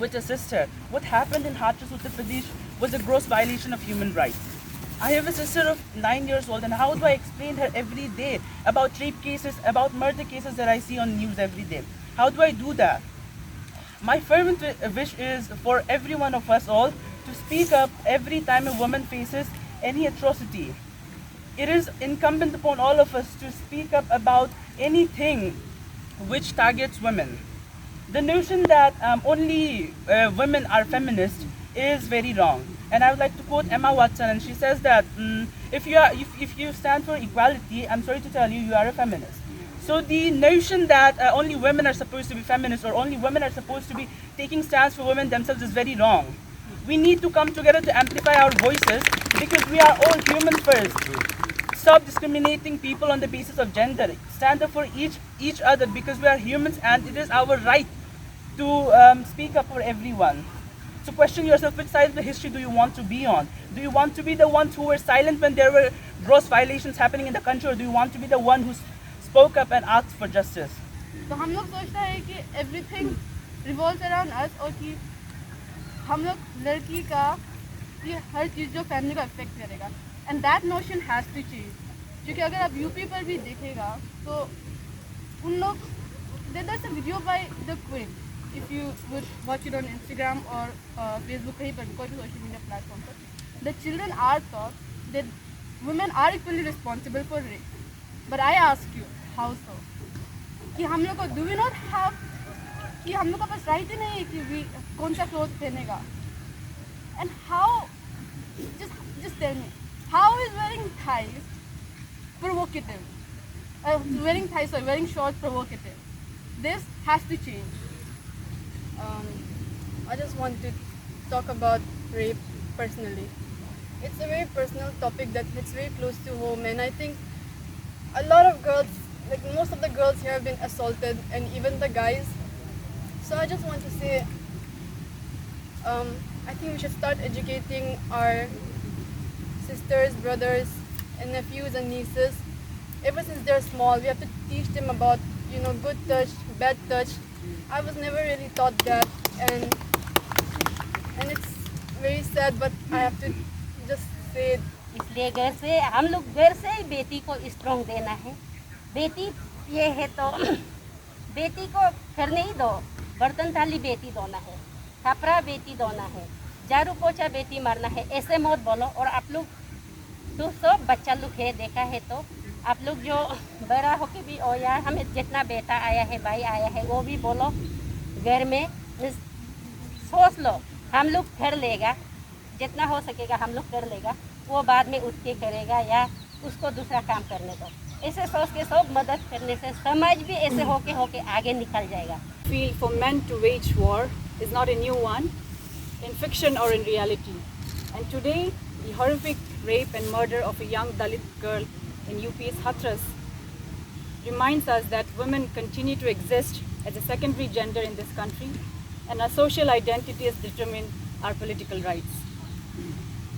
with a sister. What happened in Hathras, Uttar Pradesh was a gross violation of human rights. I have a sister of 9 years old, and how do I explain her every day about rape cases, about murder cases that I see on news every day? How do I do that? My fervent wish is for every one of us all to speak up every time a woman faces any atrocity. It is incumbent upon all of us to speak up about anything which targets women. The notion that only women are feminists is very wrong. And I would like to quote Emma Watson, and she says that if you stand for equality, I'm sorry to tell you, you are a feminist. So the notion that only women are supposed to be feminists or only women are supposed to be taking stands for women themselves is very wrong. We need to come together to amplify our voices because we are all human first. Stop discriminating people on the basis of gender. Stand up for each other because we are humans and it is our right to speak up for everyone. So question yourself, which side of the history do you want to be on? Do you want to be the ones who were silent when there were gross violations happening in the country, or do you want to be the one who spoke up and asked for justice? तो हम लोग सोचता है कि everything revolves around us और कि हम लोग लड़की का ये हर चीज़ जो फैमिली को अफेक्ट करेगा, and that notion has to change. क्योंकि अगर आप यूपी पर भी देखेगा तो उन लोग, there's a video by the Queen, if you would watch it on Instagram or Facebook, कहीं पर कोई भी social media platform पर, the children are taught that women are equally responsible for rape. But I ask you, how so? कि हम लोग को do we not have, कि हम लोग का पास right ही नहीं है कि कौन सा clothes पहनेगा? And how, just tell me, how is wearing thighs provocative? Wearing shorts provocative? This has to change. I just want to talk about rape personally. It's a very personal topic that hits very close to home, and I think a lot of girls, like most of the girls here, have been assaulted, and even the guys. So I just want to say, I think we should start educating our sisters, brothers, and nephews and nieces. Ever since they're small, we have to teach them about, good touch, bad touch. I was never really taught that, and it's very sad, but I have to just say it. इसलिए घर से हम लोग घर से ही बेटी को strong देना है. बेटी ये है तो बेटी को करने ही दो. बर्तन थाली बेटी धोना है, कपड़ा बेटी धोना है, झाड़ू पोछा बेटी मारना है, ऐसे मत बोलो. और आप लोग दोस्तों बच्चा लोग है, देखा है तो आप लोग जो बड़ा होके भी ओ यार हमें जितना बेटा आया है, भाई आया है, वो भी बोलो घर में. सोच लो हम लोग कर लेगा, जितना हो सकेगा हम लोग कर लेगा, वो बाद में उठ के करेगा या उसको दूसरा काम करने दो. ऐसे सोच के सब मदद करने से समाज भी ऐसे होके आगे निकल जाएगा. Feel for men to wage war is not a new one, in fiction or in reality. And today, the horrific rape and murder of a young Dalit girl in UP's Hathras reminds us that women continue to exist as a secondary gender in this country, and our social identities determine our political rights.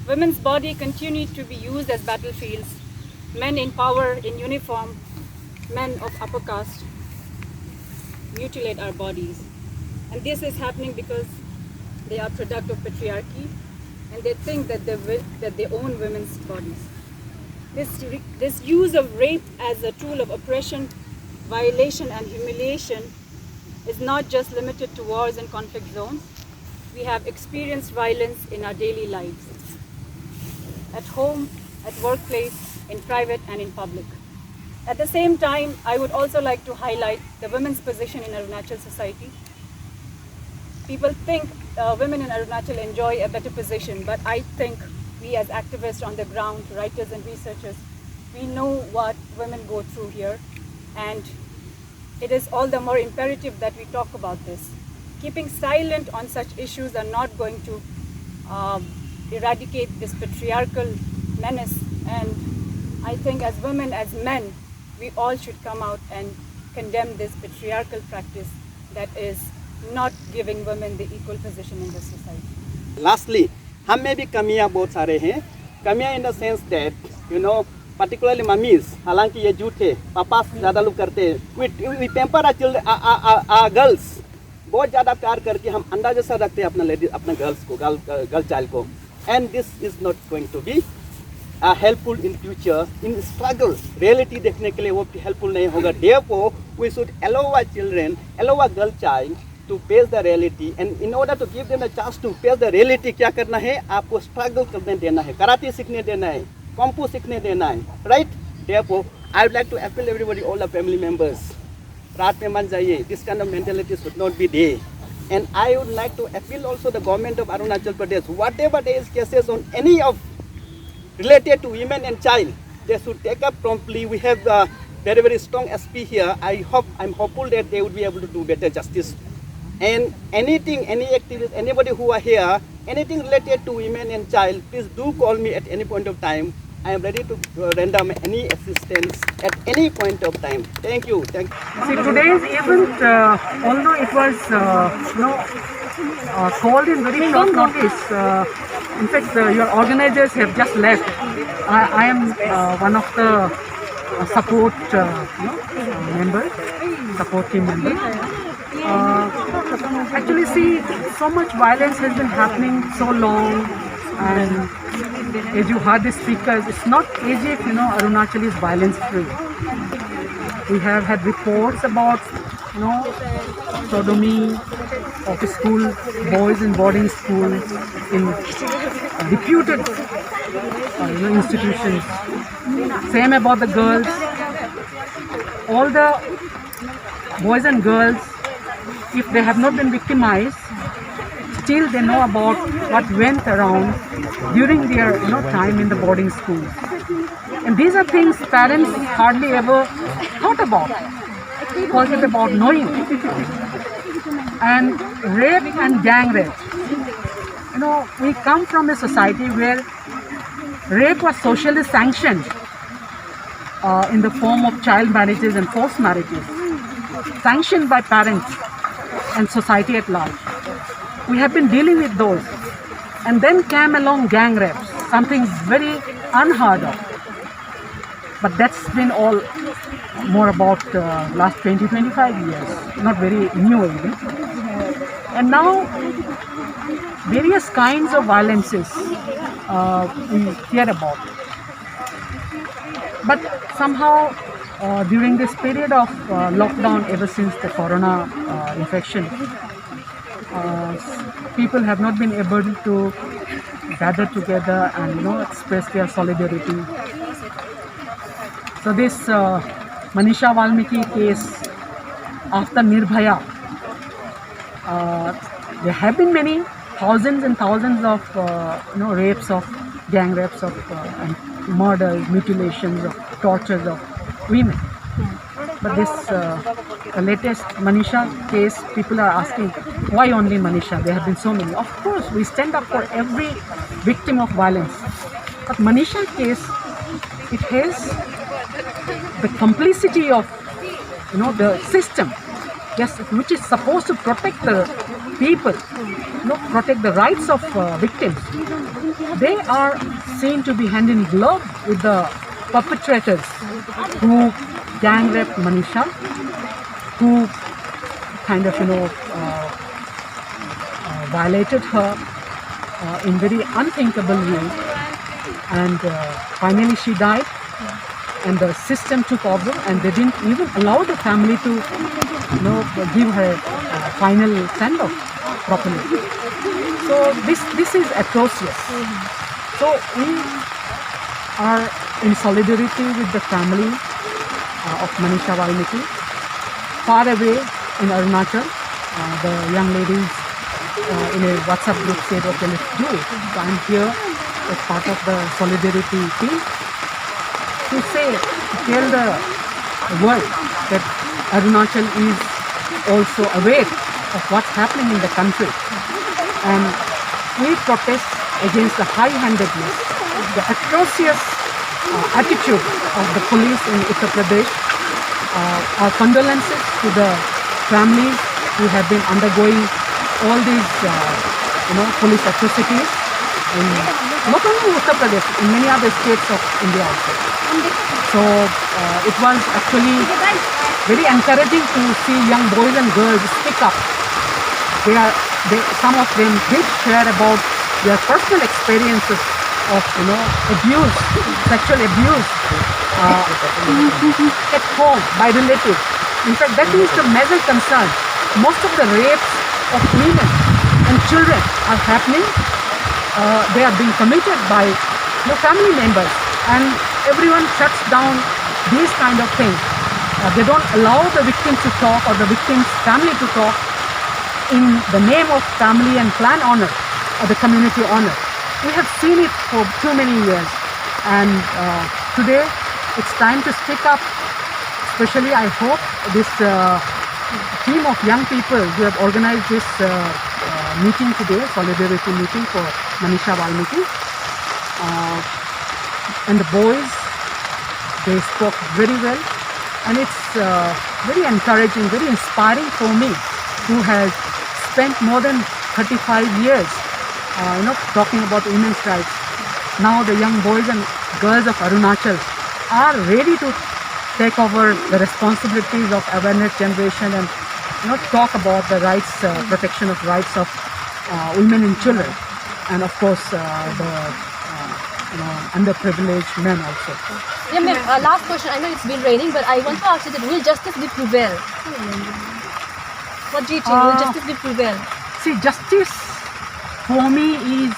Women's body continue to be used as battlefields. Men in power, in uniform, men of upper caste, mutilate our bodies. And this is happening because they are product of patriarchy, and they think that they own women's bodies. This use of rape as a tool of oppression, violation and humiliation is not just limited to wars and conflict zones. We have experienced violence in our daily lives, at home, at workplace, in private and in public. At the same time, I would also like to highlight the women's position in Arunachal society. People think women in Arunachal enjoy a better position, but I think we as activists on the ground, writers and researchers, we know what women go through here, and it is all the more imperative that we talk about this. Keeping silent on such issues are not going to eradicate this patriarchal menace, and I think as women, as men, we all should come out and condemn this patriarchal practice that is not giving women the equal position in this society. Lastly, हम में भी कमियां बहुत सारे हैं. कमियां in the sense that, particularly mummies, हालांकि ये झूठ है, पापा ज़्यादा लोग करते हैं. We pamper our children, our girls बहुत ज़्यादा प्यार करके हम अंडा जैसा रखते हैं अपना गर्ल्स को, गर्ल चाइल्ड को, and this is not going to be helpful in future, in struggle. Reality देखने के लिए वो हेल्पफुल नहीं होगा। Therefore, we should allow our children, allow our girl child to face the reality, and in order to give them a chance to face the reality, क्या करना है, आपको स्ट्रगल करने देना है, कराटे सीखने देना है, कॉम्पो सीखने देना है, right. Therefore, I would like to appeal everybody, all the family members, रात में मान जाइए, this kind of mentality should not be there. And I would like to appeal also the government of Arunachal Pradesh, whatever there is cases on any of related to women and child, they should take up promptly. We have very, very strong SP here. I'm hopeful that they would be able to do better justice. And anything, any activities, anybody who are here, anything related to women and child, please do call me at any point of time. I am ready to render any assistance at any point of time. Thank you. Thank you. See, today's event, although it was, called in very short notice, in fact, your organizers have just left. I am one of the support members, support team members. Actually, see, so much violence has been happening so long, and as you heard the speakers, it's not as if Arunachal is violence free. We have had reports about sodomy of school boys in boarding schools in reputed institutions. Same about the girls. All the boys and girls, if they have not been victimized, still they know about what went around during their time in the boarding schools. And these are things parents hardly ever thought about, forget about knowing. And rape and gang rape. We come from a society where rape was socially sanctioned in the form of child marriages and forced marriages, sanctioned by parents and society at large. We have been dealing with those. And then came along gang rapes, something very unheard of. But that's been all more about last 20-25 years, not very new even. And now various kinds of violences we hear about. But somehow during this period of lockdown, ever since the corona infection, people have not been able to gather together and express their solidarity. So this Manisha Valmiki case after Nirbhaya, there have been many thousands and thousands of rapes, of gang rapes, of and murders, mutilations, of tortures of women. But this latest Manisha case, people are asking, why only Manisha? There have been so many. Of course, we stand up for every victim of violence. But Manisha case, it has the complicity of the system, yes, which is supposed to protect the people, protect the rights of victims. They are seen to be hand in glove with the perpetrators who gang raped Manisha, who kind of violated her in very unthinkable way, and finally she died, and the system took over, and they didn't even allow the family to give her a final send-off properly. So this is atrocious. So we are in solidarity with the family of Manisha Valmiki. Far away in Arunachal, the young ladies in a WhatsApp group said, okay, let's do it. So I'm here as part of the solidarity team to tell the world that Arunachal is also aware of what's happening in the country. And we protest against the high-handedness, the atrocious attitude of the police in Uttar Pradesh. Our condolences to the families who have been undergoing all these police atrocities in not only Uttar Pradesh, in many other states of India also. So it was actually very encouraging to see young boys and girls speak up some of them did share about their personal experiences of abuse, sexual abuse at home by relatives. In fact, that is the major concern. Most of the rapes of women and children are happening. They are being committed by family members, and everyone shuts down these kind of things. They don't allow the victim to talk or the victim's family to talk in the name of family and clan honor or the community honor. We have seen it for too many years, and today it's time to speak up. Especially, I hope this team of young people who have organized this meeting today, solidarity meeting for Manisha Valmiki, and the boys, they spoke very well, and it's very encouraging, very inspiring for me, who has spent more than 35 years talking about women's rights. Now the young boys and girls of Arunachal are ready to take over the responsibilities of awareness generation and talk about the rights, protection of rights of women and children, and of course the underprivileged men also. Yeah, ma'am. Last question. I know it's been raining, but I want to ask you that will justice be prevail? What do you think? Will justice be prevail? See, justice for me is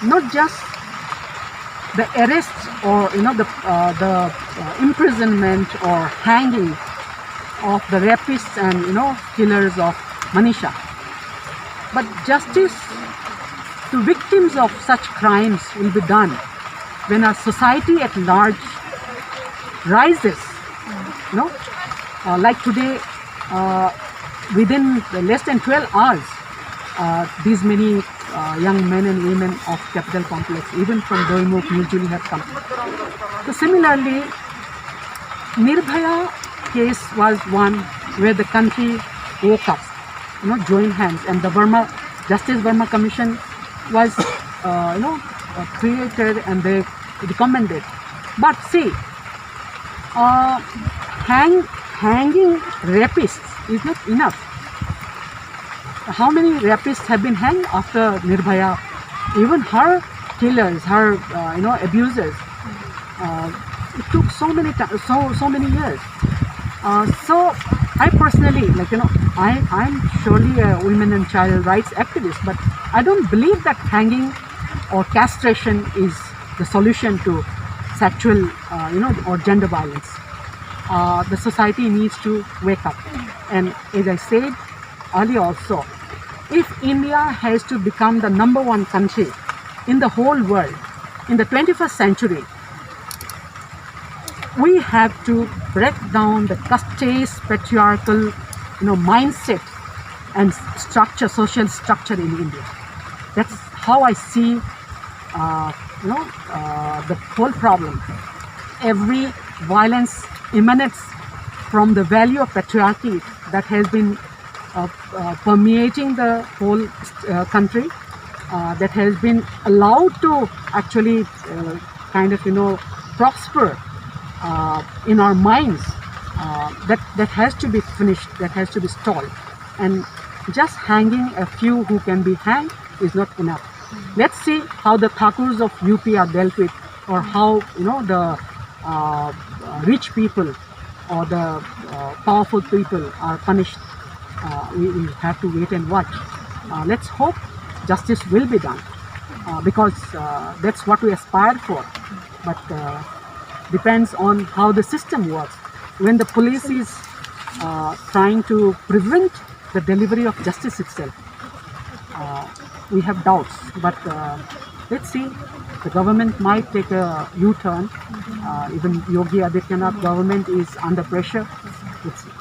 not just the arrest or the imprisonment or hanging of the rapists and killers of Manisha, but justice to victims of such crimes will be done when our society at large rises. Like today, within less than 12 hours, these many young men and women of Capital Complex, even from Doimuk, usually have come. So similarly, Nirbhaya case was one where the country woke up, joined hands, and the Justice Burma Commission was, created, and they recommended. But see, hanging rapists is not enough. How many rapists have been hanged after Nirbhaya? Even her killers, her abusers. It took so many years. So I personally, I'm surely a women and child rights activist, but I don't believe that hanging or castration is the solution to sexual, or gender violence. The society needs to wake up. And as I said earlier also, if India has to become the #1 country in the whole world in the 21st century, we have to break down the caste, patriarchal, mindset and structure, social structure in India. That's how I see, the whole problem. Every violence emanates from the value of patriarchy that has been permeating the whole country, that has been allowed to actually prosper in our minds. That has to be finished, that has to be stalled. And just hanging a few who can be hanged is not enough. Let's see how the Thakurs of UP are dealt with, or how the rich people or the powerful people are punished. We have to wait and watch. Let's hope justice will be done, because that's what we aspire for. But depends on how the system works. When the police is trying to prevent the delivery of justice itself, we have doubts. But let's see, the government might take a U-turn. Even Yogi Adityanath government is under pressure. Let's see.